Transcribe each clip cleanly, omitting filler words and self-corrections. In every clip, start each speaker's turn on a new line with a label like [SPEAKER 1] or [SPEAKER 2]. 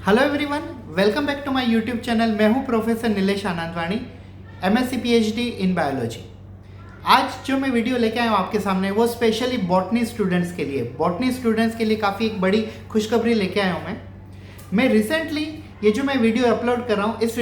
[SPEAKER 1] Hello everyone, welcome back to my YouTube channel. मैं हूं professor Nilesh Anandwani, MSc PhD in biology. आज जो मैं वीडियो लेके आया हूं आपके सामने वो स्पेशली बॉटनी स्टूडेंट्स के लिए काफ़ी एक बड़ी खुशखबरी लेके आया हूं। मैं रिसेंटली ये जो मैं वीडियो अपलोड कर रहा हूँ, इस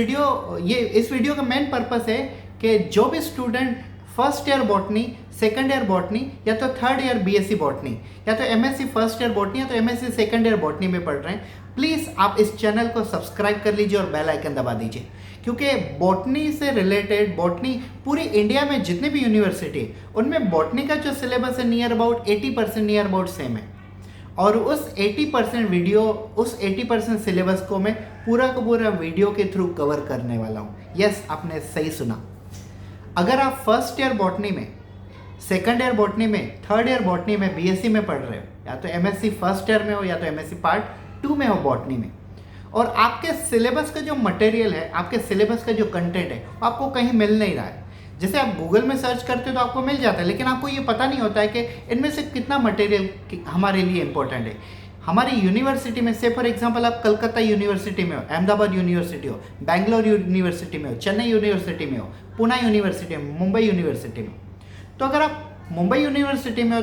[SPEAKER 1] वीडियो का मेन पर्पस है कि जो भी student first year botany, second year botany या तो थर्ड ईयर बीएससी बॉटनी या तो एमएससी फर्स्ट ईयर बॉटनी या तो एमएससी सेकंड ईयर बॉटनी में पढ़ रहे हैं, प्लीज़ आप इस चैनल को सब्सक्राइब कर लीजिए और बेल आइकन दबा दीजिए। क्योंकि बॉटनी से रिलेटेड बॉटनी पूरी इंडिया में जितने भी यूनिवर्सिटी है उनमें बॉटनी का जो सिलेबस है नियर अबाउट 80% सेम है। और उस 80% सिलेबस को मैं पूरा का पूरा वीडियो के थ्रू कवर करने वाला हूँ। यस, आपने सही सुना। अगर आप फर्स्ट ईयर बॉटनी में, सेकंड ईयर बॉटनी में, थर्ड ईयर बॉटनी में, बीएससी में पढ़ रहे हो, या तो एमएससी फर्स्ट ईयर में हो या तो एमएससी पार्ट 2 में हो बॉटनी में, और आपके सिलेबस का जो मटेरियल है, आपके सिलेबस का जो कंटेंट है वो आपको कहीं मिल नहीं रहा है। जैसे आप गूगल में सर्च करते हो तो आपको मिल जाता है, लेकिन आपको ये पता नहीं होता है कि इनमें से कितना मटेरियल हमारे लिए इंपॉर्टेंट है। हमारी यूनिवर्सिटी में से फॉर एग्जांपल आप कलकत्ता यूनिवर्सिटी में हो, अहमदाबाद यूनिवर्सिटी हो, बैंगलोर यूनिवर्सिटी में हो, चेन्नई यूनिवर्सिटी में हो, पुणे यूनिवर्सिटी में, मुंबई यूनिवर्सिटी में, तो अगर आप मुंबई यूनिवर्सिटी में हो,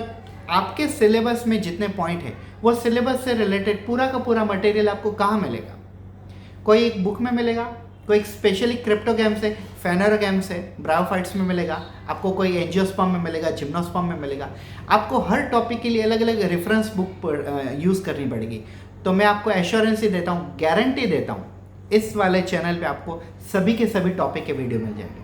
[SPEAKER 1] आपके सिलेबस में जितने पॉइंट है वो सिलेबस से रिलेटेड पूरा का पूरा मटेरियल आपको कहाँ मिलेगा? कोई एक बुक में मिलेगा, कोई एक स्पेशली क्रिप्टोग्राम से, फेनोग्राम से, ब्रायोफाइट्स में मिलेगा, आपको कोई एंजियोस्पर्म में मिलेगा, जिम्नोस्पर्म में मिलेगा। आपको हर टॉपिक के लिए अलग अलग रेफरेंस बुक यूज़ करनी पड़ेगी। तो मैं आपको एश्योरेंस ही देता हूँ, गारंटी देता हूँ, इस वाले चैनल पे आपको सभी के सभी टॉपिक के वीडियो मिल जाएंगे।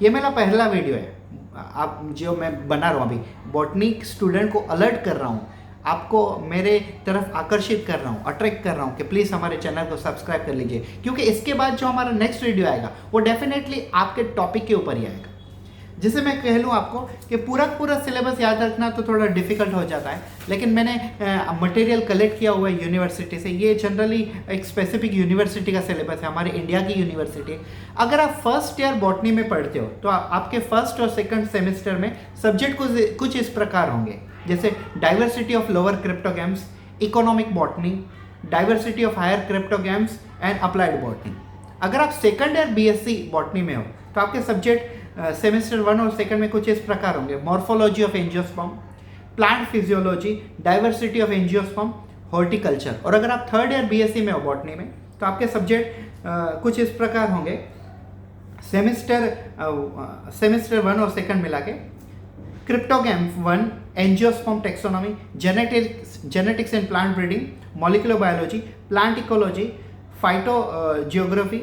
[SPEAKER 1] ये मेरा पहला वीडियो है आप जो मैं बना रहा हूँ अभी, बॉटनी स्टूडेंट को अलर्ट कर रहा हूँ, आपको मेरे तरफ आकर्षित कर रहा हूँ, अट्रैक्ट कर रहा हूँ कि प्लीज़ हमारे चैनल को सब्सक्राइब कर लीजिए। क्योंकि इसके बाद जो हमारा नेक्स्ट वीडियो आएगा वो डेफिनेटली आपके टॉपिक के ऊपर ही आएगा। जिसे मैं कह लूँ आपको कि पूरा सिलेबस याद रखना तो थोड़ा डिफिकल्ट हो जाता है, लेकिन मैंने मटेरियल कलेक्ट किया हुआ है यूनिवर्सिटी से। ये जनरली एक स्पेसिफिक यूनिवर्सिटी का सिलेबस है, हमारे इंडिया की यूनिवर्सिटी। अगर आप फर्स्ट ईयर बॉटनी में पढ़ते हो तो आपके फर्स्ट और सेकंड सेमेस्टर में सब्जेक्ट कुछ इस प्रकार होंगे, जैसे diversity of lower cryptograms, economic botany, diversity of higher cryptograms and applied botany. अगर आप सेकंड ईयर बीएससी बॉटनी में हो तो आपके सब्जेक्ट सेमेस्टर 1 और सेकंड में कुछ इस प्रकार होंगे: morphology of angiosperm, plant physiology, diversity of angiosperm, horticulture. और अगर आप थर्ड ईयर बीएससी में हो बॉटनी में तो आपके सब्जेक्ट कुछ इस प्रकार होंगे, सेमेस्टर 1 और सेकंड मिला के: cryptogram 1, angiosperm taxonomy, genetics and plant breeding, molecular biology, plant ecology, phyto geography,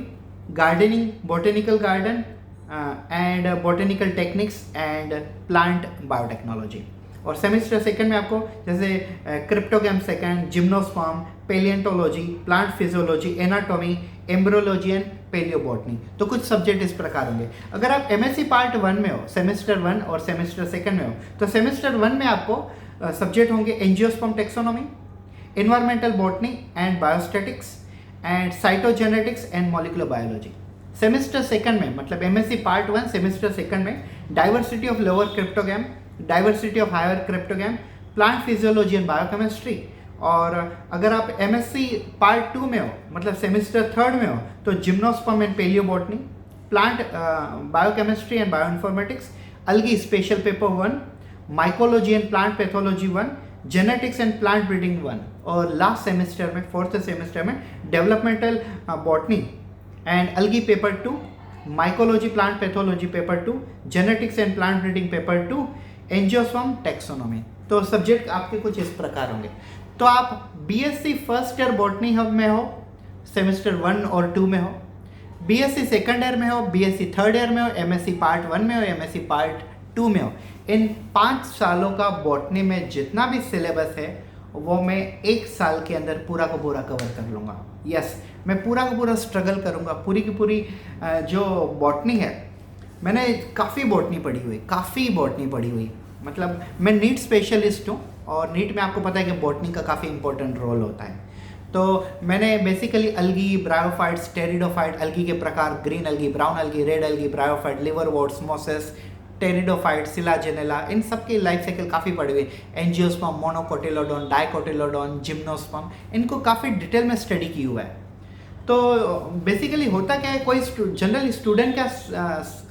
[SPEAKER 1] gardening, botanical garden and botanical techniques and plant biotechnology. और सेमेस्टर सेकंड में आपको जैसे cryptogram second, gymnosperm, palaeontology, plant physiology, anatomy, embryology and palaeobotany. तो कुछ subject इस प्रकार होंगे। अगर आप एमएससी पार्ट 1 में हो, सेमेस्टर 1 और सेमेस्टर सेकंड में हो, तो सेमेस्टर 1 में आपको सब्जेक्ट होंगे angiosperm taxonomy, environmental botany and biostatistics and cytogenetics and molecular biology. Semester second में, मतलब एमएससी पार्ट 1 सेमेस्टर सेकंड में, diversity of lower cryptogram, diversity of higher cryptogram, plant physiology and biochemistry. और अगर आप MSc part 2 में हो, मतलब semester third में हो, तो gymnosperm and palaeobotany, plant biochemistry and bioinformatics, algae special paper 1, mycology and plant pathology 1, genetics and plant breeding 1। और लास्ट सेमेस्टर में, फोर्थ सेमेस्टर में, developmental botany and algae paper 2, mycology plant pathology paper 2, genetics and plant breeding paper 2, angiosperm taxonomy. तो subject आपके कुछ इस प्रकार होंगे। तो आप बीएससी फर्स्ट ईयर बॉटनी में हो, सेमेस्टर 1 और 2 में हो, बीएससी सेकंड ईयर में हो, बीएससी थर्ड ईयर में हो, एमएससी पार्ट 1 में हो, एमएससी पार्ट 2 में हो, इन 5 सालों का बॉटनी में जितना भी सिलेबस है वो मैं 1 साल के अंदर पूरा का पूरा कवर कर लूँगा। यस, मैं पूरा का पूरा स्ट्रगल करूँगा। पूरी की पूरी जो बॉटनी है, मैंने काफ़ी बॉटनी पढ़ी हुई, मतलब मैं नीट स्पेशलिस्ट हूँ और नीट में आपको पता है कि बॉटनी का काफ़ी इंपॉर्टेंट रोल होता है। तो मैंने basically algae, bryophytes, pteridophyte, algae के प्रकार, green algae, brown algae, red algae, bryophyte, liverworts, mosses, pteridophyte, selaginella, इन सब की लाइफ साइकिल काफ़ी पड़ी हुई। एंजियोस्पर्म, मोनोकोटिलोडोन, डाइकोटिलोडोन, जिम्नोस्पर्म, इनको काफ़ी डिटेल में स्टडी की हुआ है। तो बेसिकली होता क्या है, कोई जनरल स्टूडेंट क्या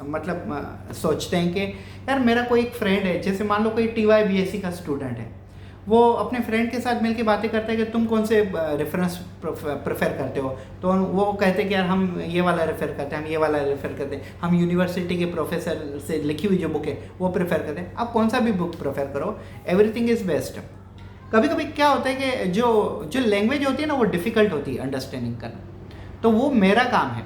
[SPEAKER 1] मतलब सोचते हैं कि यार मेरा कोई एक फ्रेंड है, जैसे मान लो कोई TY BSc का स्टूडेंट है, वो अपने फ्रेंड के साथ मिलके बातें करते हैं कि तुम कौन से रेफरेंस प्रेफर करते हो, तो वो कहते हैं कि यार हम ये वाला रेफर करते हैं, हम ये वाला रेफर करते हैं, हम यूनिवर्सिटी के प्रोफेसर से लिखी हुई जो बुक है वो प्रेफर करते हैं। आप कौन सा भी बुक प्रेफर करो, एवरीथिंग इज़ बेस्ट। कभी कभी क्या होता है कि जो लैंग्वेज होती है ना वो डिफ़िकल्ट होती है अंडरस्टैंडिंग करना, तो वो मेरा काम है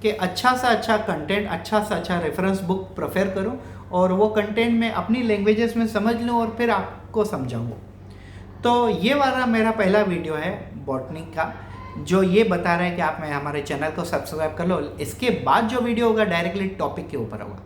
[SPEAKER 1] कि अच्छा सा अच्छा कंटेंट, अच्छा सा अच्छा रेफरेंस बुक प्रेफर करूं और वो कंटेंट मैं अपनी लैंग्वेजेस में समझ लूं और फिर आपको समझाऊँ। तो ये वाला मेरा पहला वीडियो है बॉटनी का, जो ये बता रहा है कि आप हमारे चैनल को सब्सक्राइब कर लो। इसके बाद जो वीडियो होगा डायरेक्टली टॉपिक के ऊपर होगा।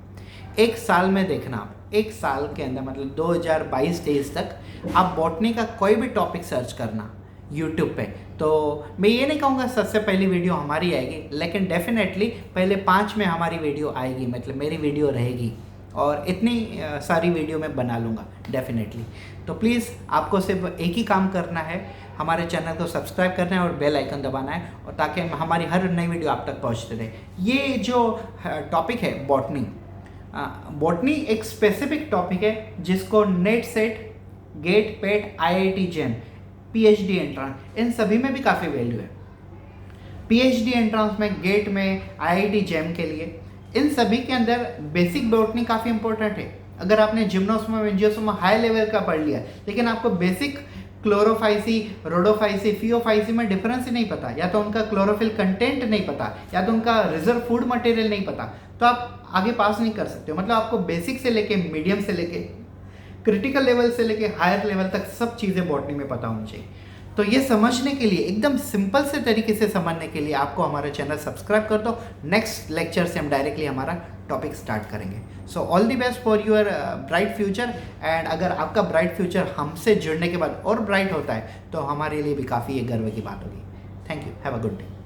[SPEAKER 1] एक साल में देखना, आप एक साल के अंदर मतलब 2022-23 तक आप बॉटनी का कोई भी टॉपिक सर्च करना यूट्यूब पे, तो मैं ये नहीं कहूँगा सबसे पहली वीडियो हमारी आएगी, लेकिन डेफिनेटली पहले 5 में हमारी वीडियो आएगी, मतलब मेरी वीडियो रहेगी और इतनी सारी वीडियो मैं बना लूँगा डेफिनेटली। तो प्लीज़ आपको सिर्फ एक ही काम करना है, हमारे चैनल को सब्सक्राइब करना है और बेल आइकन दबाना है, और ताकि हमारी हर नई वीडियो आप तक पहुँचते रहे। ये जो टॉपिक है बॉटनी, बॉटनी एक स्पेसिफिक टॉपिक है जिसको नेट, सेट, गेट, पेट, IIT-JAM, PH.D एंट्रांस, इन सभी में भी काफ़ी वैल्यू है। PH.D एंट्रांस में, गेट में, IIT-JAM के लिए, इन सभी के अंदर बेसिक बॉटनी काफ़ी इंपॉर्टेंट है। अगर आपने जिम्नोस्पर्म एंजियोस्पर्म हाई लेवल का पढ़ लिया, लेकिन आपको बेसिक क्लोरोफाइसी, रोडोफाइसी, फियोफाइसी में डिफरेंस ही नहीं पता, या तो उनका क्लोरोफिल कंटेंट नहीं पता, या तो उनका रिजर्व फूड मटेरियल नहीं पता, तो आप आगे पास नहीं कर सकते हो। मतलब आपको बेसिक से लेके मीडियम से लेके क्रिटिकल लेवल से लेके हायर लेवल तक सब चीज़ें बॉटनी में पता होनी चाहिए। तो ये समझने के लिए, एकदम सिंपल से तरीके से समझने के लिए आपको हमारा चैनल सब्सक्राइब कर दो। नेक्स्ट लेक्चर से हम डायरेक्टली हमारा टॉपिक स्टार्ट करेंगे। So all the best for your bright future. And अगर आपका ब्राइट फ्यूचर हमसे जुड़ने के बाद और ब्राइट होता है तो हमारे लिए भी काफ़ी ये गर्व की बात होगी। Thank you, have a good day.